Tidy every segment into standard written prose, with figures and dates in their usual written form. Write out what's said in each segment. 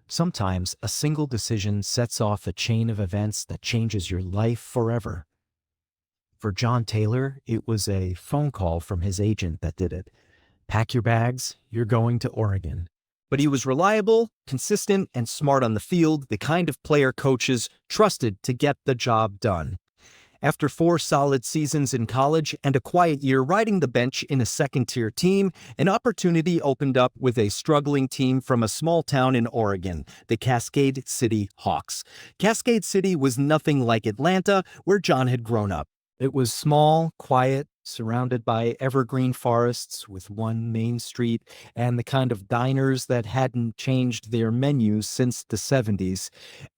Sometimes a single decision sets off a chain of events that changes your life forever. For John Taylor, it was a phone call from his agent that did it. Pack your bags, you're going to Oregon. But he was reliable, consistent, and smart on the field, the kind of player coaches trusted to get the job done. After 4 solid seasons in college and a quiet year riding the bench in a second-tier team, an opportunity opened up with a struggling team from a small town in Oregon, the Cascade City Hawks. Cascade City was nothing like Atlanta, where John had grown up. It was small, quiet, surrounded by evergreen forests with one main street and the kind of diners that hadn't changed their menus since the 70s.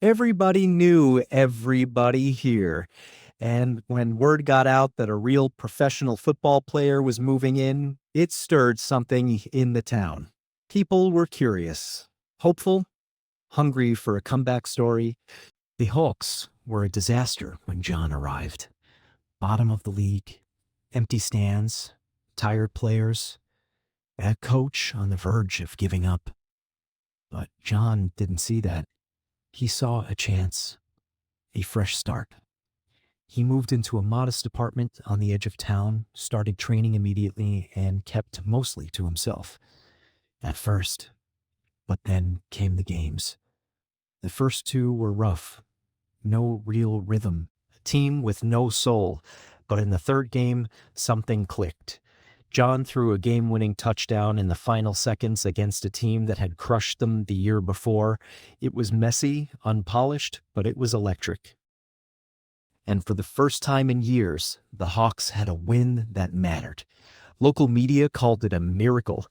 Everybody knew everybody here. And when word got out that a real professional football player was moving in, it stirred something in the town. People were curious, hopeful, hungry for a comeback story. The Hawks were a disaster when John arrived. Bottom of the league, empty stands, tired players, a coach on the verge of giving up. But John didn't see that. He saw a chance, a fresh start. He moved into a modest apartment on the edge of town, started training immediately, and kept mostly to himself. At first. But then came the games. The first 2 were rough. No real rhythm. A team with no soul. But in the third game, something clicked. John threw a game-winning touchdown in the final seconds against a team that had crushed them the year before. It was messy, unpolished, but it was electric. And for the first time in years, the Hawks had a win that mattered. Local media called it a miracle.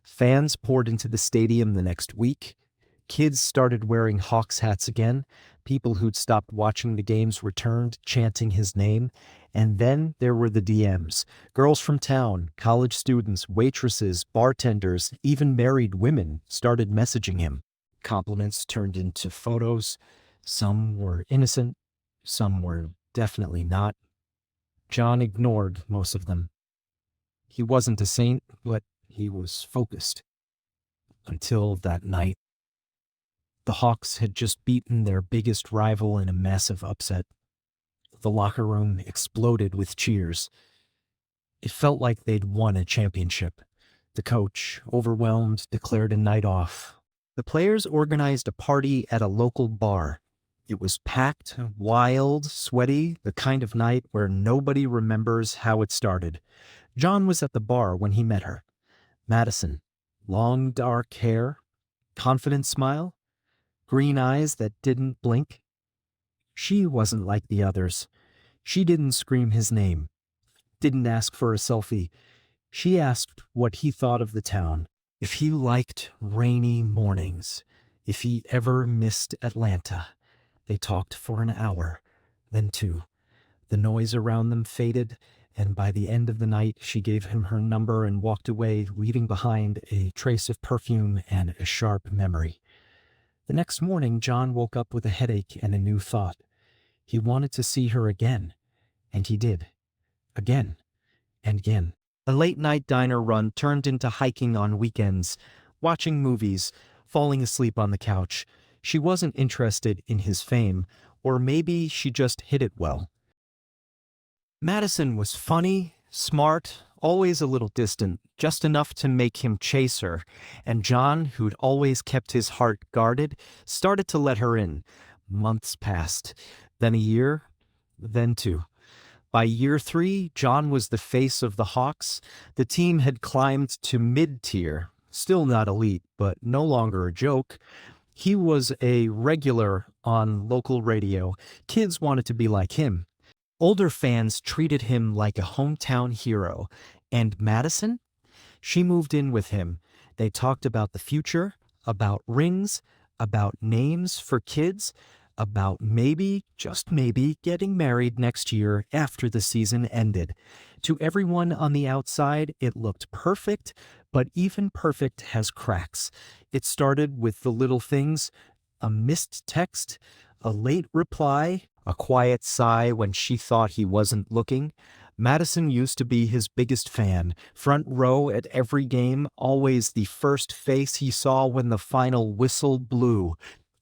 Fans poured into the stadium the next week. Kids started wearing Hawks hats again. People who'd stopped watching the games returned, chanting his name. And then there were the DMs. Girls from town, college students, waitresses, bartenders, even married women started messaging him. Compliments turned into photos. Some were innocent. Some were definitely not. John ignored most of them. He wasn't a saint, but he was focused. Until that night. The Hawks had just beaten their biggest rival in a massive upset. The locker room exploded with cheers. It felt like they'd won a championship. The coach, overwhelmed, declared a night off. The players organized a party at a local bar. It was packed, wild, sweaty, the kind of night where nobody remembers how it started. John was at the bar when he met her. Madison, long dark hair, confident smile, green eyes that didn't blink. She wasn't like the others. She didn't scream his name, didn't ask for a selfie. She asked what he thought of the town, if he liked rainy mornings, if he ever missed Atlanta. They talked for an hour, then 2. The noise around them faded, and by the end of the night, she gave him her number and walked away, leaving behind a trace of perfume and a sharp memory. The next morning, John woke up with a headache and a new thought. He wanted to see her again, and he did. Again and again. A late-night diner run turned into hiking on weekends, watching movies, falling asleep on the couch. She wasn't interested in his fame, or maybe she just hit it well. Madison was funny, smart, always a little distant, just enough to make him chase her, and John, who'd always kept his heart guarded, started to let her in. Months passed, then a year, then 2. By year 3, John was the face of the Hawks. The team had climbed to mid-tier, still not elite, but no longer a joke. He was a regular on local radio. Kids wanted to be like him. Older fans treated him like a hometown hero. And Madison? She moved in with him. They talked about the future, about rings, about names for kids, about maybe, just maybe, getting married next year after the season ended. To everyone on the outside, it looked perfect, but even perfect has cracks. It started with the little things, a missed text, a late reply, a quiet sigh when she thought he wasn't looking, Madison used to be his biggest fan, front row at every game, always the first face he saw when the final whistle blew.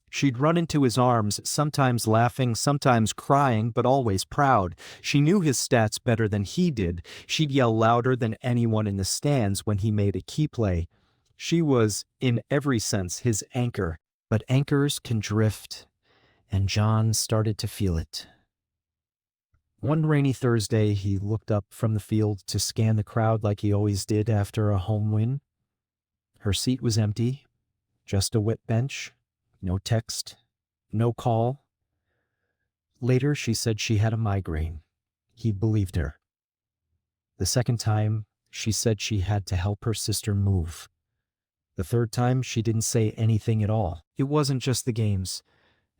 She'd run into his arms, sometimes laughing, sometimes crying, but always proud. She knew his stats better than he did. She'd yell louder than anyone in the stands when he made a key play. She was, in every sense, his anchor. But anchors can drift, and John started to feel it. One rainy Thursday, he looked up from the field to scan the crowd like he always did after a home win. Her seat was empty, just a wet bench, no text, no call. Later, she said she had a migraine. He believed her. The second time, she said she had to help her sister move. The third time, she didn't say anything at all. It wasn't just the games.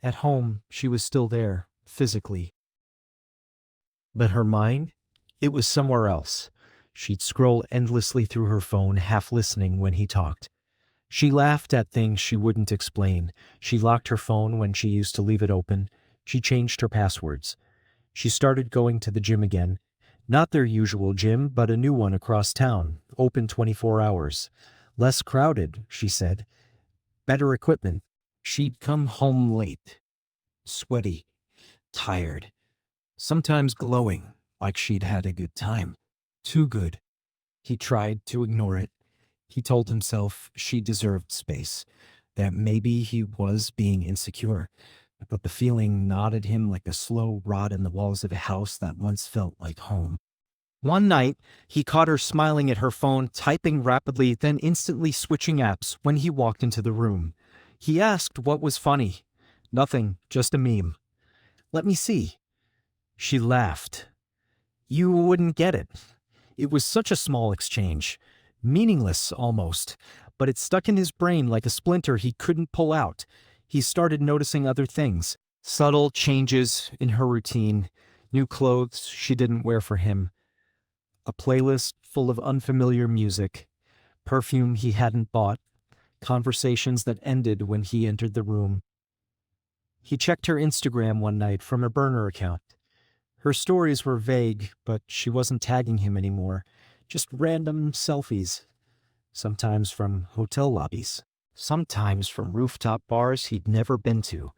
At home, she was still there, physically. But her mind? It was somewhere else. She'd scroll endlessly through her phone, half listening when he talked. She laughed at things she wouldn't explain. She locked her phone when she used to leave it open. She changed her passwords. She started going to the gym again. Not their usual gym, but a new one across town, open 24 hours. Less crowded, she said. Better equipment. She'd come home late, sweaty, tired, sometimes glowing, like she'd had a good time. Too good. He tried to ignore it. He told himself she deserved space, that maybe he was being insecure, but the feeling gnawed at him like a slow rot in the walls of a house that once felt like home. One night, he caught her smiling at her phone, typing rapidly, then instantly switching apps when he walked into the room. He asked what was funny. Nothing, just a meme. Let me see. She laughed. You wouldn't get it. It was such a small exchange. Meaningless, almost. But it stuck in his brain like a splinter he couldn't pull out. He started noticing other things. Subtle changes in her routine. New clothes she didn't wear for him. A playlist full of unfamiliar music. Perfume he hadn't bought. Conversations that ended when he entered the room. He checked her Instagram one night from a burner account. Her stories were vague, but she wasn't tagging him anymore. Just random selfies. Sometimes from hotel lobbies. Sometimes from rooftop bars he'd never been to.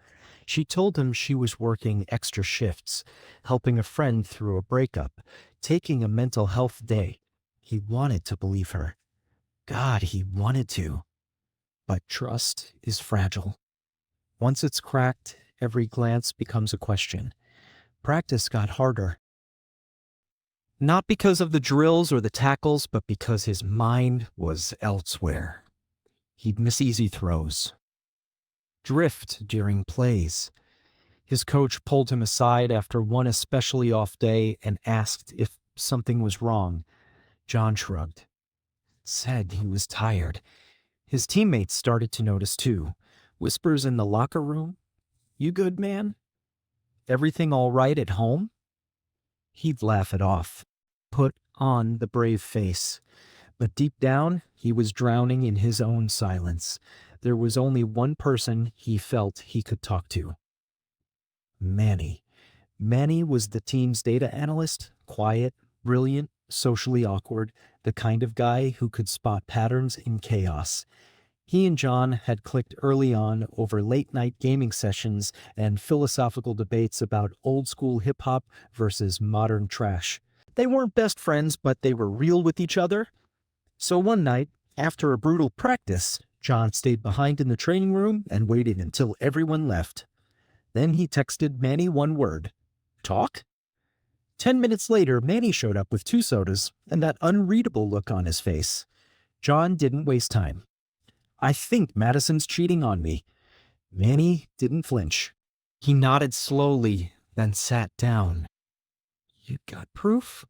She told him she was working extra shifts, helping a friend through a breakup, taking a mental health day. He wanted to believe her. God, he wanted to. But trust is fragile. Once it's cracked, every glance becomes a question. Practice got harder. Not because of the drills or the tackles, but because his mind was elsewhere. He'd miss easy throws. Drift during plays. His coach pulled him aside after one especially off day and asked if something was wrong. John shrugged. Said he was tired. His teammates started to notice too. Whispers in the locker room. You good, man? Everything all right at home? He'd laugh it off. Put on the brave face. But deep down, he was drowning in his own silence. There was only one person he felt he could talk to. Manny. Manny was the team's data analyst, quiet, brilliant, socially awkward, the kind of guy who could spot patterns in chaos. He and John had clicked early on over late-night gaming sessions and philosophical debates about old-school hip-hop versus modern trash. They weren't best friends, but they were real with each other. So one night, after a brutal practice, John stayed behind in the training room and waited until everyone left. Then he texted Manny one word. Talk? 10 minutes later, Manny showed up with 2 sodas and that unreadable look on his face. John didn't waste time. I think Madison's cheating on me. Manny didn't flinch. He nodded slowly, then sat down. You got proof?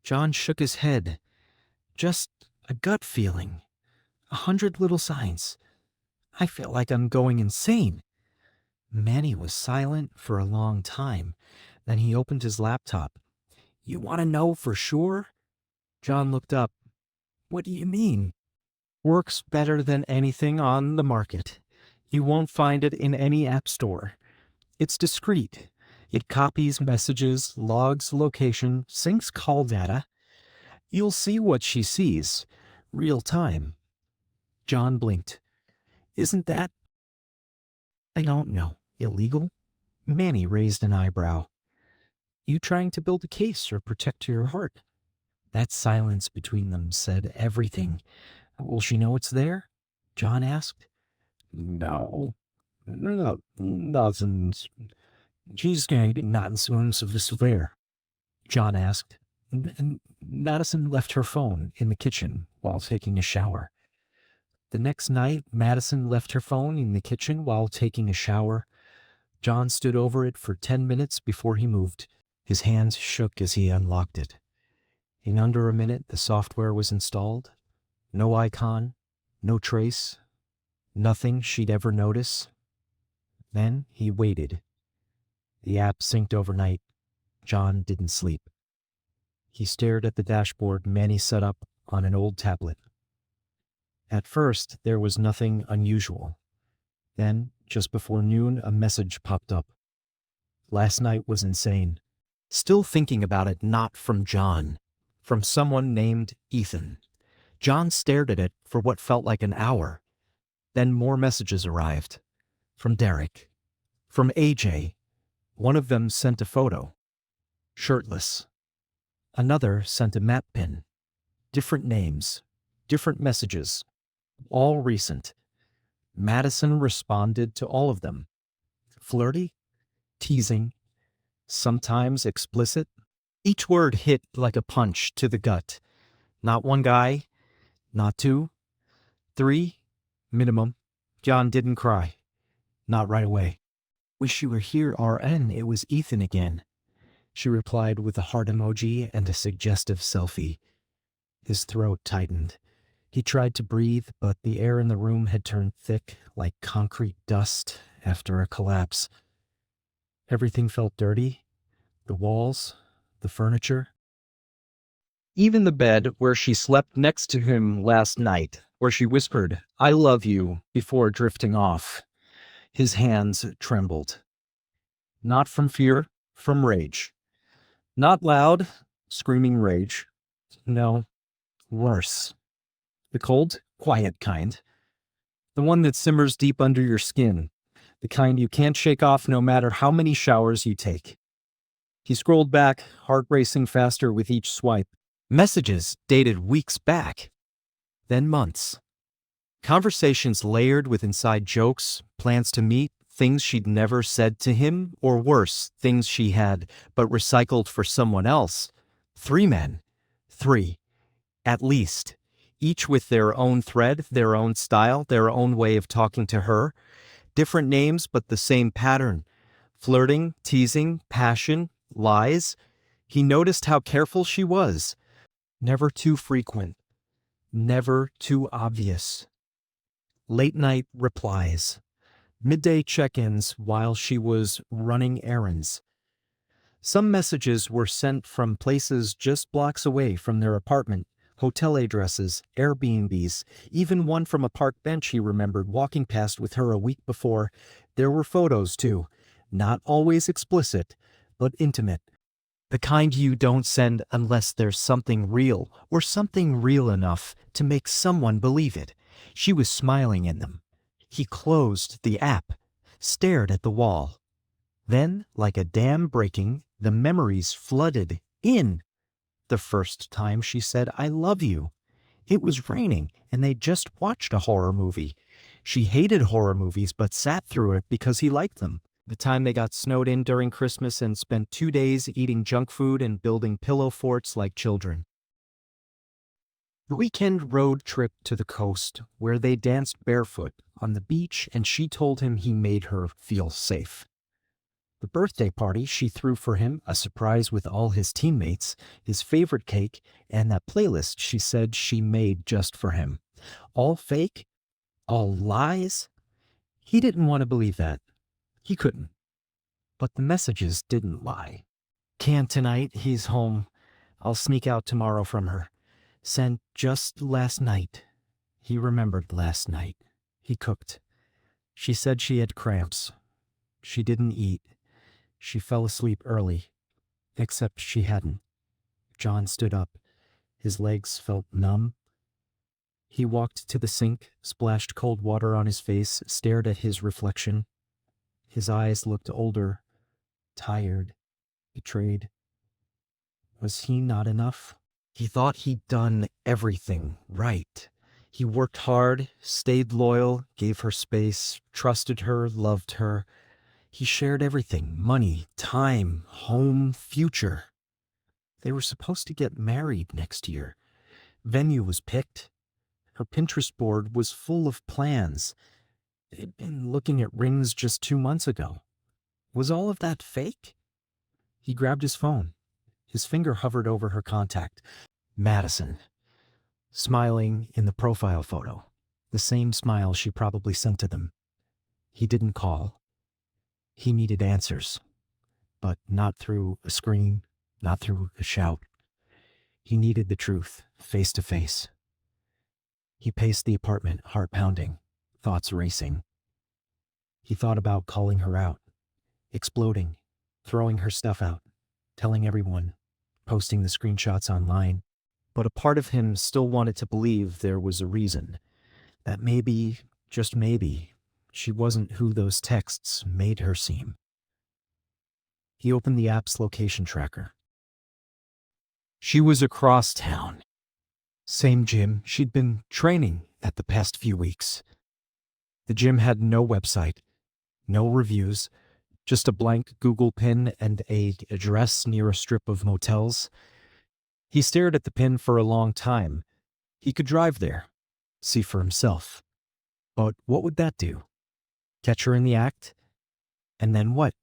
John shook his head. Just a gut feeling. 100 little signs. I feel like I'm going insane. Manny was silent for a long time. Then he opened his laptop. You want to know for sure? John looked up. What do you mean? Works better than anything on the market. You won't find it in any app store. It's discreet. It copies messages, logs location, syncs call data. You'll see what she sees. Real time. John blinked. Isn't that, I don't know, illegal? Manny raised an eyebrow. You trying to build a case or protect your heart? That silence between them said everything. Will she know it's there? John asked. No. No, nothing. She's getting nonsense of this affair. John asked. And Madison left her phone in the kitchen while taking a shower. The next night, Madison left her phone in the kitchen while taking a shower. John stood over it for 10 minutes before he moved. His hands shook as he unlocked it. In under a minute, the software was installed. No icon, no trace, nothing she'd ever notice. Then he waited. The app synced overnight. John didn't sleep. He stared at the dashboard Manny set up on an old tablet. At first, there was nothing unusual. Then, just before noon, a message popped up. Last night was insane. Still thinking about it, not from John. From someone named Ethan. John stared at it for what felt like an hour. Then more messages arrived. From Derek. From AJ. One of them sent a photo. Shirtless. Another sent a map pin. Different names. Different messages. All recent. Madison responded to all of them. Flirty. Teasing. Sometimes explicit. Each word hit like a punch to the gut. Not one guy. Not two. 3. Minimum. John didn't cry. Not right away. Wish you were here, RN. It was Ethan again. She replied with a heart emoji and a suggestive selfie. His throat tightened. He tried to breathe, but the air in the room had turned thick like concrete dust after a collapse. Everything felt dirty. The walls, the furniture. Even the bed where she slept next to him last night, where she whispered, "I love you," before drifting off. His hands trembled. Not from fear, from rage. Not loud, screaming rage. No, worse. The cold, quiet kind. The one that simmers deep under your skin. The kind you can't shake off no matter how many showers you take. He scrolled back, heart racing faster with each swipe. Messages dated weeks back. Then months. Conversations layered with inside jokes, plans to meet, things she'd never said to him, or worse, things she had, but recycled for someone else. 3 men. 3. At least. Each with their own thread, their own style, their own way of talking to her. Different names, but the same pattern. Flirting, teasing, passion, lies. He noticed how careful she was. Never too frequent. Never too obvious. Late-night replies. Midday check-ins while she was running errands. Some messages were sent from places just blocks away from their apartment. Hotel addresses, Airbnbs, even one from a park bench he remembered walking past with her a week before. There were photos, too. Not always explicit, but intimate. The kind you don't send unless there's something real, or something real enough to make someone believe it. She was smiling in them. He closed the app, stared at the wall. Then, like a dam breaking, the memories flooded in. The first time she said, "I love you." It was raining, and they just watched a horror movie. She hated horror movies, but sat through it because he liked them. The time they got snowed in during Christmas and spent 2 days eating junk food and building pillow forts like children. The weekend road trip to the coast, where they danced barefoot on the beach, and she told him he made her feel safe. The birthday party she threw for him, a surprise with all his teammates, his favorite cake, and that playlist she said she made just for him. All fake? All lies? He didn't want to believe that. He couldn't. But the messages didn't lie. Can't tonight, he's home. I'll sneak out tomorrow from her. Sent just last night. He remembered last night. He cooked. She said she had cramps. She didn't eat. She fell asleep early, except she hadn't. John stood up. His legs felt numb. He walked to the sink, splashed cold water on his face, stared at his reflection. His eyes looked older, tired, betrayed. Was he not enough? He thought he'd done everything right. He worked hard, stayed loyal, gave her space, trusted her, loved her. He shared everything: money, time, home, future. They were supposed to get married next year. Venue was picked. Her Pinterest board was full of plans. They'd been looking at rings just 2 months ago. Was all of that fake? He grabbed his phone. His finger hovered over her contact. Madison. Smiling in the profile photo. The same smile she probably sent to them. He didn't call. He needed answers. But not through a screen, not through a shout. He needed the truth, face to face. He paced the apartment, heart pounding, thoughts racing. He thought about calling her out, exploding, throwing her stuff out, telling everyone, posting the screenshots online. But a part of him still wanted to believe there was a reason, that maybe, just maybe, she wasn't who those texts made her seem. He opened the app's location tracker. She was across town. Same gym she'd been training at the past few weeks. The gym had no website, no reviews, just a blank Google pin and an address near a strip of motels. He stared at the pin for a long time. He could drive there, see for himself. But what would that do? Catch her in the act? And then what?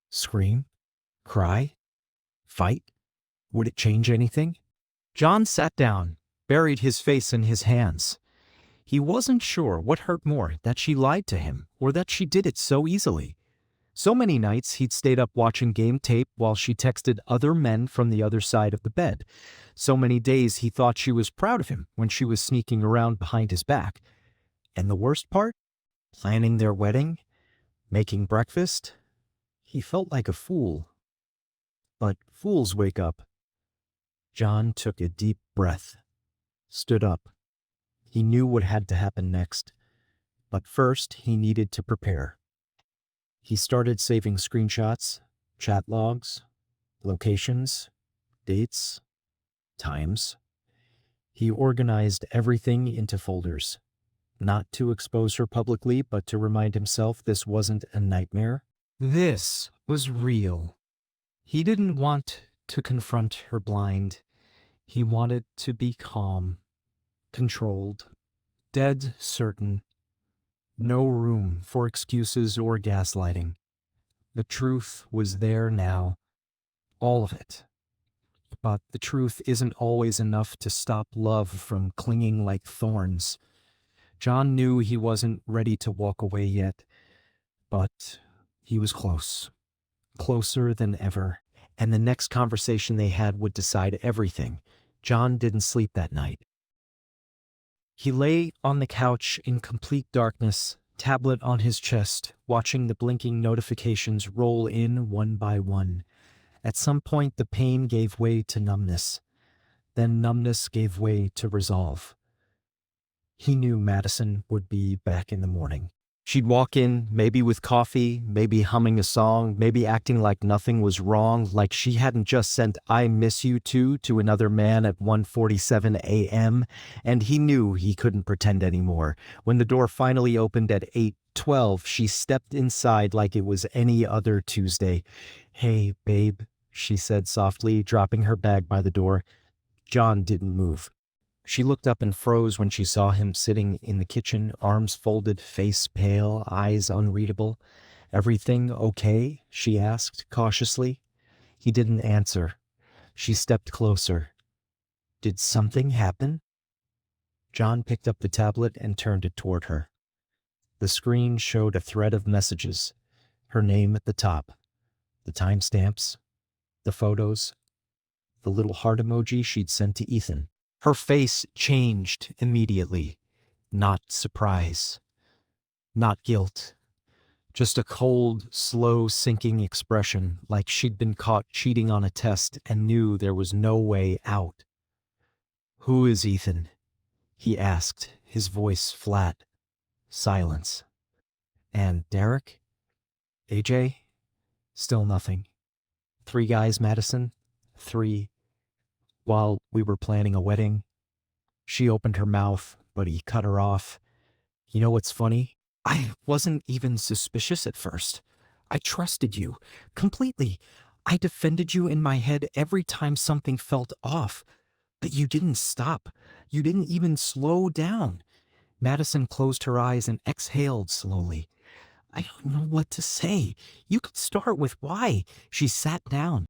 Scream? Cry? Fight? Would it change anything? John sat down, buried his face in his hands. He wasn't sure what hurt more, that she lied to him or that she did it so easily. So many nights he'd stayed up watching game tape while she texted other men from the other side of the bed. So many days he thought she was proud of him when she was sneaking around behind his back. And the worst part? Planning their wedding? Making breakfast? He felt like a fool. But fools wake up. John took a deep breath, stood up. He knew what had to happen next. But first, he needed to prepare. He started saving screenshots, chat logs, locations, dates, times. He organized everything into folders, not to expose her publicly, but to remind himself this wasn't a nightmare. This was real. He didn't want to confront her blind. He wanted to be calm, controlled, dead certain. No room for excuses or gaslighting. The truth was there now. All of it. But the truth isn't always enough to stop love from clinging like thorns. John knew he wasn't ready to walk away yet, but he was close. Closer than ever. And the next conversation they had would decide everything. John didn't sleep that night. He lay on the couch in complete darkness, tablet on his chest, watching the blinking notifications roll in one by one. At some point, the pain gave way to numbness. Then numbness gave way to resolve. He knew Madison would be back in the morning. She'd walk in, maybe with coffee, maybe humming a song, maybe acting like nothing was wrong, like she hadn't just sent "I miss you too" to another man at 1:47 a.m., and he knew he couldn't pretend anymore. When the door finally opened at 8:12, she stepped inside like it was any other Tuesday. "Hey, babe," she said softly, dropping her bag by the door. John didn't move. She looked up and froze when she saw him sitting in the kitchen, arms folded, face pale, eyes unreadable. "Everything okay?" she asked cautiously. He didn't answer. She stepped closer. "Did something happen?" John picked up the tablet and turned it toward her. The screen showed a thread of messages, her name at the top, the timestamps, the photos, the little heart emoji she'd sent to Ethan. Her face changed immediately. Not surprise. Not guilt. Just a cold, slow sinking expression, like she'd been caught cheating on a test and knew there was no way out. "Who is Ethan?" he asked, his voice flat. Silence. "And Derek? AJ?" Still nothing. "3 guys, Madison? 3. While we were planning a wedding?" She opened her mouth, but he cut her off. "You know what's funny? I wasn't even suspicious at first. I trusted you. Completely. I defended you in my head every time something felt off. But you didn't stop. You didn't even slow down." Madison closed her eyes and exhaled slowly. "I don't know what to say. You could start with why." She sat down,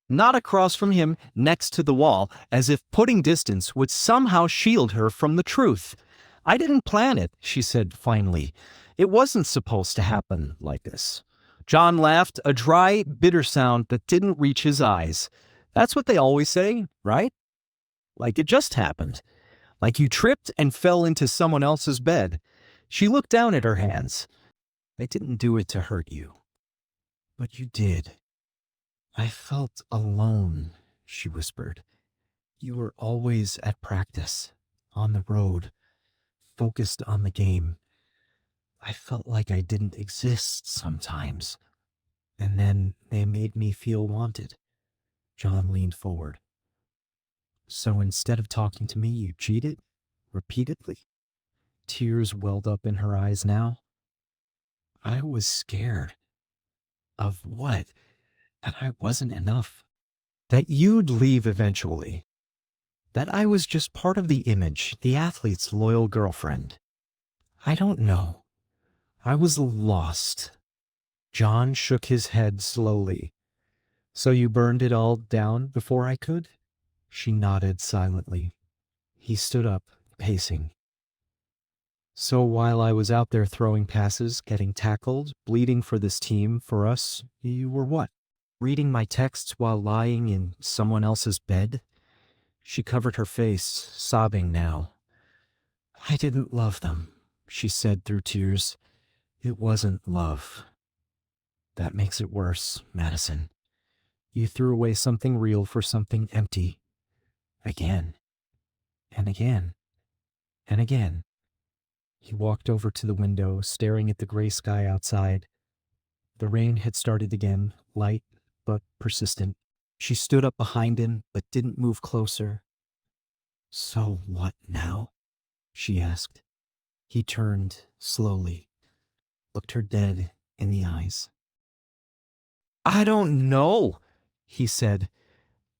not across from him, next to the wall, as if putting distance would somehow shield her from the truth. "I didn't plan it," she said finally. "It wasn't supposed to happen like this." John laughed, a dry, bitter sound that didn't reach his eyes. "That's what they always say, right? Like it just happened. Like you tripped and fell into someone else's bed." She looked down at her hands. "I didn't do it to hurt you. But you did." "I felt alone," she whispered. "You were always at practice, on the road, focused on the game. I felt like I didn't exist sometimes. And then they made me feel wanted." John leaned forward. "So instead of talking to me, you cheated? Repeatedly?" Tears welled up in her eyes now. "I was scared." "Of what?" "That I wasn't enough. That you'd leave eventually. That I was just part of the image, the athlete's loyal girlfriend. I don't know. I was lost." John shook his head slowly. "So you burned it all down before I could?" She nodded silently. He stood up, pacing. "So while I was out there throwing passes, getting tackled, bleeding for this team, for us, you were what? Reading my texts while lying in someone else's bed?" She covered her face, sobbing now. "I didn't love them," she said through tears. "It wasn't love." "That makes it worse, Madison. You threw away something real for something empty. Again. And again. And again." He walked over to the window, staring at the gray sky outside. The rain had started again, light but persistent. She stood up behind him, but didn't move closer. "So what now?" she asked. He turned slowly, looked her dead in the eyes. "I don't know," he said.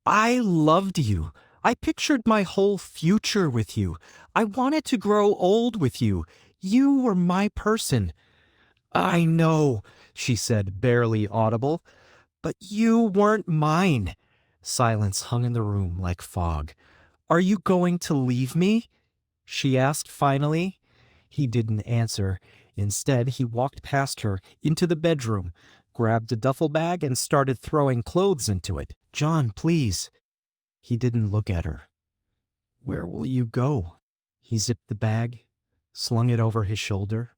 "I loved you. I pictured my whole future with you. I wanted to grow old with you. You were my person." "I know," she said, barely audible. "But you weren't mine." Silence hung in the room like fog. "Are you going to leave me?" she asked finally. He didn't answer. Instead, he walked past her into the bedroom, grabbed a duffel bag, and started throwing clothes into it. "John, please." He didn't look at her. "Where will you go?" He zipped the bag, slung it over his shoulder.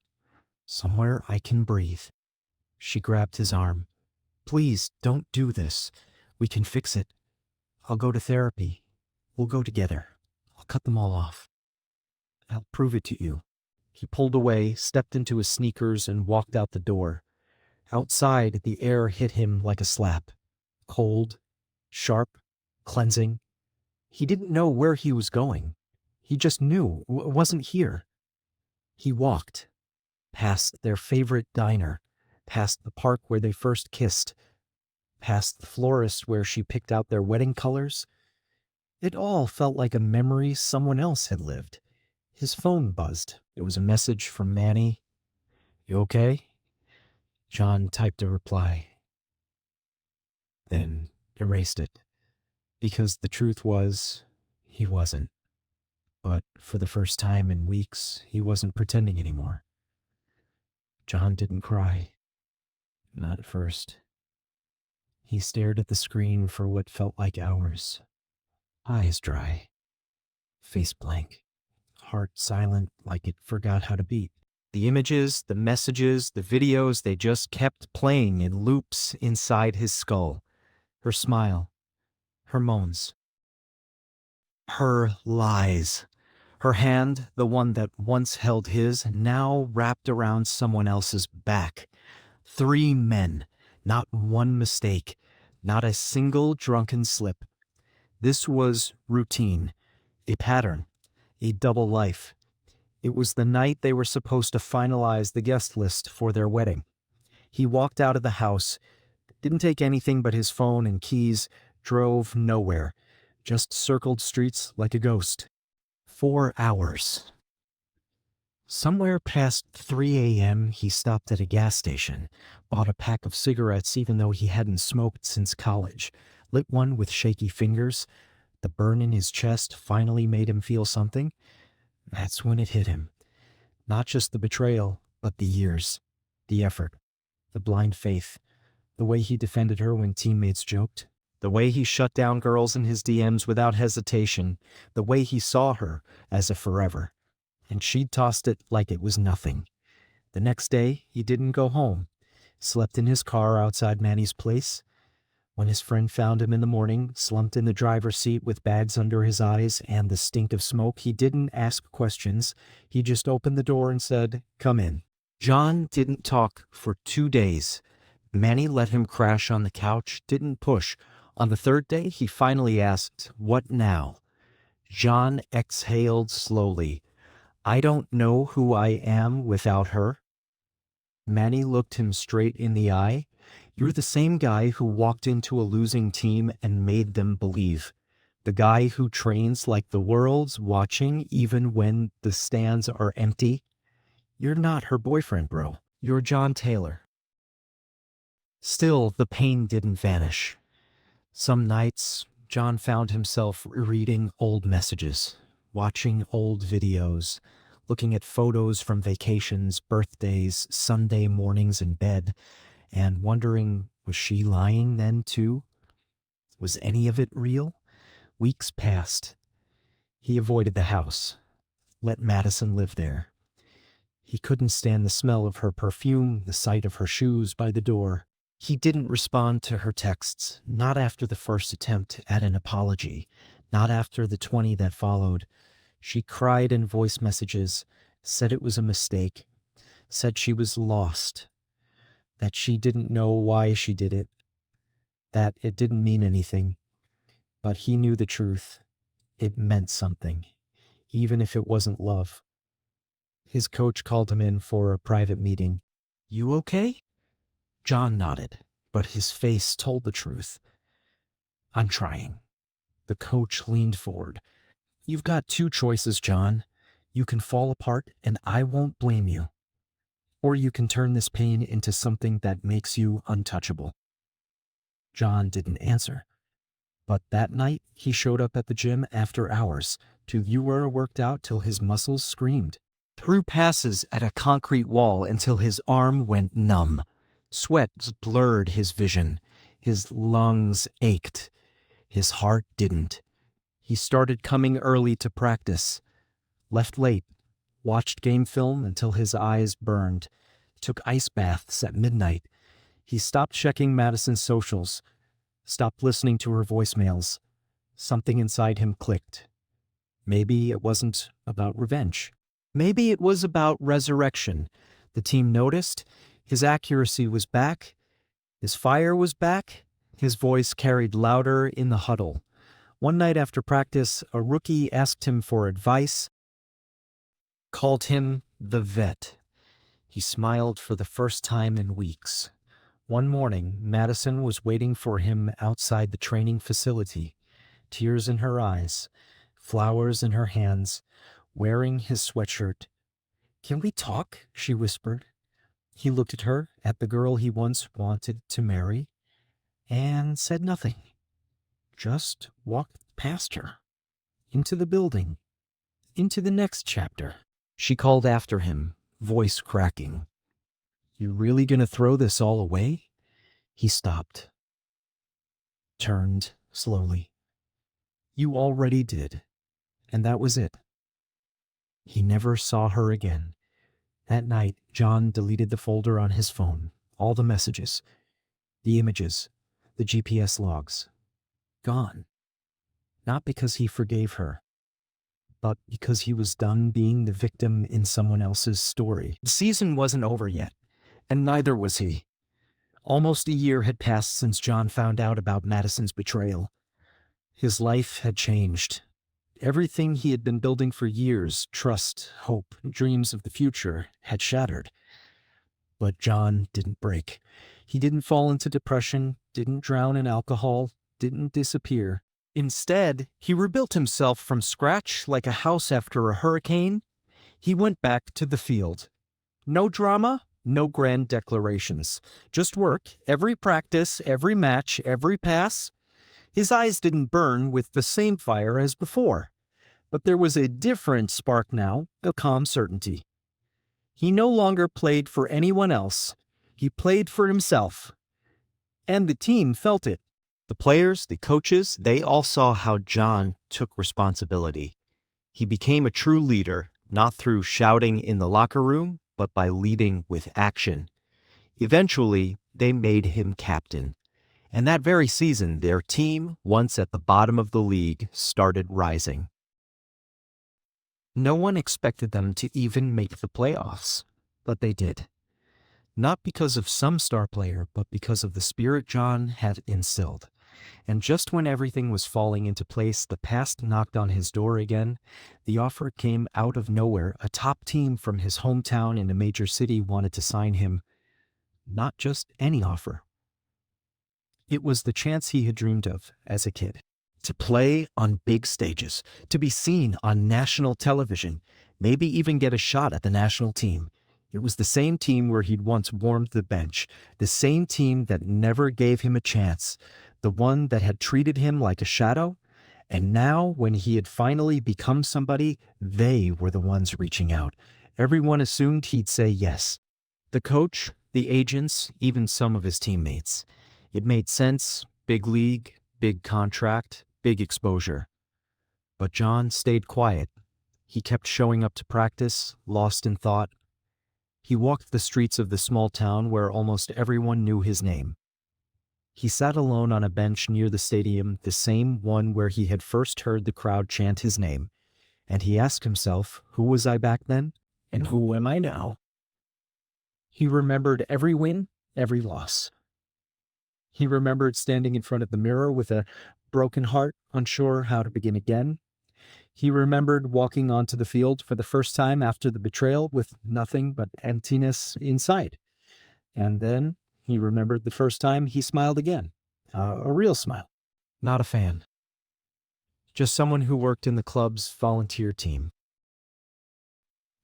"Somewhere I can breathe." She grabbed his arm. "Please, don't do this. We can fix it. I'll go to therapy. We'll go together. I'll cut them all off. I'll prove it to you." He pulled away, stepped into his sneakers, and walked out the door. Outside, the air hit him like a slap. Cold, sharp, cleansing. He didn't know where he was going. He just knew it wasn't here. He walked, past their favorite diner, past the park where they first kissed, past the florist where she picked out their wedding colors. It all felt like a memory someone else had lived. His phone buzzed. It was a message from Manny. "You okay?" John typed a reply, then erased it, because the truth was, he wasn't. But for the first time in weeks, he wasn't pretending anymore. John didn't cry. Not at first. He stared at the screen for what felt like hours. Eyes dry. Face blank. Heart silent like it forgot how to beat. The images, the messages, the videos, they just kept playing in loops inside his skull. Her smile, her moans, her lies. Her hand, the one that once held his, now wrapped around someone else's back. 3 men, not one mistake, not a single drunken slip. This was routine, a pattern, a double life. It was the night they were supposed to finalize the guest list for their wedding. He walked out of the house, didn't take anything but his phone and keys, drove nowhere, just circled streets like a ghost. 4 hours. Somewhere past 3 a.m., he stopped at a gas station, bought a pack of cigarettes even though he hadn't smoked since college, lit one with shaky fingers. The burn in his chest finally made him feel something. That's when it hit him. Not just the betrayal, but the years, the effort, the blind faith, the way he defended her when teammates joked, the way he shut down girls in his DMs without hesitation, the way he saw her as a forever. And she'd tossed it like it was nothing. The next day, he didn't go home. Slept in his car outside Manny's place. When his friend found him in the morning, slumped in the driver's seat with bags under his eyes and the stink of smoke, he didn't ask questions. He just opened the door and said, "Come in." John didn't talk for 2 days. Manny let him crash on the couch, didn't push. On the 3rd day, he finally asked, "What now?" John exhaled slowly. "I don't know who I am without her." Manny looked him straight in the eye. "You're the same guy who walked into a losing team and made them believe. The guy who trains like the world's watching even when the stands are empty. You're not her boyfriend, bro. You're John Taylor." Still, the pain didn't vanish. Some nights, John found himself reading old messages, watching old videos, looking at photos from vacations, birthdays, Sunday mornings in bed, and wondering, was she lying then too? Was any of it real? Weeks passed. He avoided the house, let Madison live there. He couldn't stand the smell of her perfume, the sight of her shoes by the door. He didn't respond to her texts, not after the first attempt at an apology, not after the 20 that followed. She cried in voice messages, said it was a mistake, said she was lost, that she didn't know why she did it, that it didn't mean anything. But he knew the truth. It meant something, even if it wasn't love. His coach called him in for a private meeting. "You okay?" John nodded, but his face told the truth. "I'm trying." The coach leaned forward. "You've got 2 choices, John. You can fall apart and I won't blame you. Or you can turn this pain into something that makes you untouchable." John didn't answer. But that night, he showed up at the gym after hours, too worked out till his muscles screamed. Threw passes at a concrete wall until his arm went numb. Sweat blurred his vision. His lungs ached. His heart didn't. He started coming early to practice. Left late. Watched game film until his eyes burned. Took ice baths at midnight. He stopped checking Madison's socials. Stopped listening to her voicemails. Something inside him clicked. Maybe it wasn't about revenge. Maybe it was about resurrection. The team noticed. His accuracy was back. His fire was back. His voice carried louder in the huddle. One night after practice, a rookie asked him for advice, called him the vet. He smiled for the first time in weeks. One morning, Madison was waiting for him outside the training facility, tears in her eyes, flowers in her hands, wearing his sweatshirt. "Can we talk?" she whispered. He looked at her, at the girl he once wanted to marry, and said nothing. Just walked past her, into the building, into the next chapter. She called after him, voice cracking. "You really gonna throw this all away?" He stopped, turned slowly. "You already did, and that was it." He never saw her again. That night, John deleted the folder on his phone, all the messages, the images, the GPS logs. Gone. Not because he forgave her, but because he was done being the victim in someone else's story. The season wasn't over yet, and neither was he. Almost a year had passed since John found out about Madison's betrayal. His life had changed. Everything he had been building for years, trust, hope, dreams of the future, had shattered. But John didn't break. He didn't fall into depression, didn't drown in alcohol, didn't disappear. Instead, he rebuilt himself from scratch like a house after a hurricane. He went back to the field. No drama, no grand declarations. Just work, every practice, every match, every pass. His eyes didn't burn with the same fire as before. But there was a different spark now, a calm certainty. He no longer played for anyone else. He played for himself. And the team felt it. The players, the coaches, they all saw how John took responsibility. He became a true leader, not through shouting in the locker room, but by leading with action. Eventually, they made him captain. And that very season, their team, once at the bottom of the league, started rising. No one expected them to even make the playoffs, but they did. Not because of some star player, but because of the spirit John had instilled. And just when everything was falling into place, the past knocked on his door again. The offer came out of nowhere. A top team from his hometown in a major city wanted to sign him. Not just any offer. It was the chance he had dreamed of as a kid. To play on big stages, to be seen on national television, maybe even get a shot at the national team. It was the same team where he'd once warmed the bench, the same team that never gave him a chance, the one that had treated him like a shadow. And now, when he had finally become somebody, they were the ones reaching out. Everyone assumed he'd say yes. The coach, the agents, even some of his teammates. It made sense, big league, big contract, big exposure. But John stayed quiet. He kept showing up to practice, lost in thought. He walked the streets of the small town where almost everyone knew his name. He sat alone on a bench near the stadium, the same one where he had first heard the crowd chant his name. And he asked himself, who was I back then? And who am I now? He remembered every win, every loss. He remembered standing in front of the mirror with a broken heart, unsure how to begin again. He remembered walking onto the field for the first time after the betrayal with nothing but emptiness inside. And then he remembered the first time he smiled again. A real smile. Not a fan. Just someone who worked in the club's volunteer team.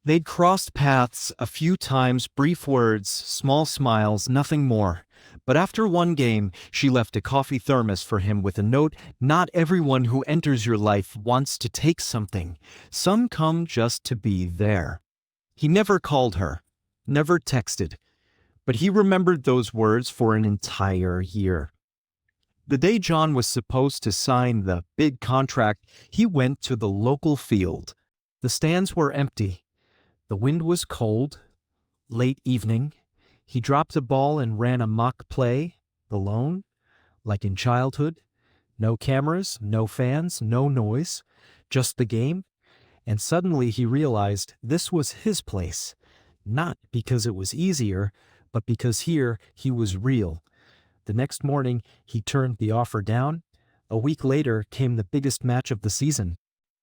They'd crossed paths a few times, brief words, small smiles, nothing more. But after one game, she left a coffee thermos for him with a note, "Not everyone who enters your life wants to take something. Some come just to be there." He never called her, never texted, but he remembered those words for an entire year. The day John was supposed to sign the big contract, he went to the local field. The stands were empty. The wind was cold, late evening. He dropped a ball and ran a mock play, alone, like in childhood. No cameras, no fans, no noise, just the game. And suddenly he realized this was his place, not because it was easier, but because here he was real. The next morning, he turned the offer down. A week later came the biggest match of the season.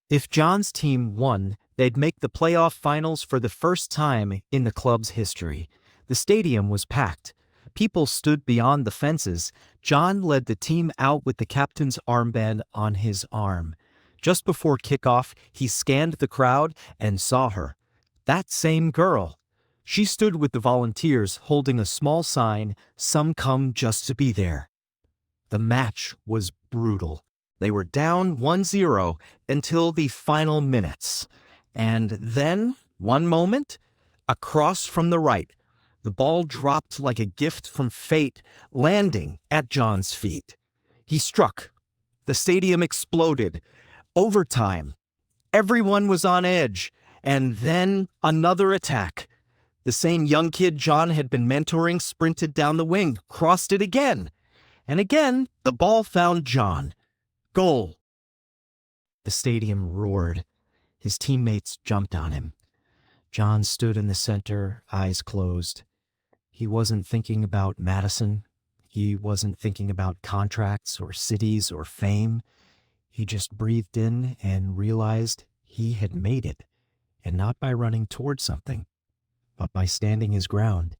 If John's team won, they'd make the playoff finals for the first time in the club's history. The stadium was packed. People stood beyond the fences. John led the team out with the captain's armband on his arm. Just before kickoff, he scanned the crowd and saw her. That same girl. She stood with the volunteers holding a small sign, "Some come just to be there." The match was brutal. They were down 1-0 until the final minutes. And then, one moment, a cross from the right. The ball dropped like a gift from fate, landing at John's feet. He struck. The stadium exploded. Overtime. Everyone was on edge. And then another attack. The same young kid John had been mentoring sprinted down the wing, crossed it again. And again, the ball found John. Goal. The stadium roared. His teammates jumped on him. John stood in the center, eyes closed. He wasn't thinking about Madison. He wasn't thinking about contracts or cities or fame. He just breathed in and realized he had made it, and not by running towards something, but by standing his ground.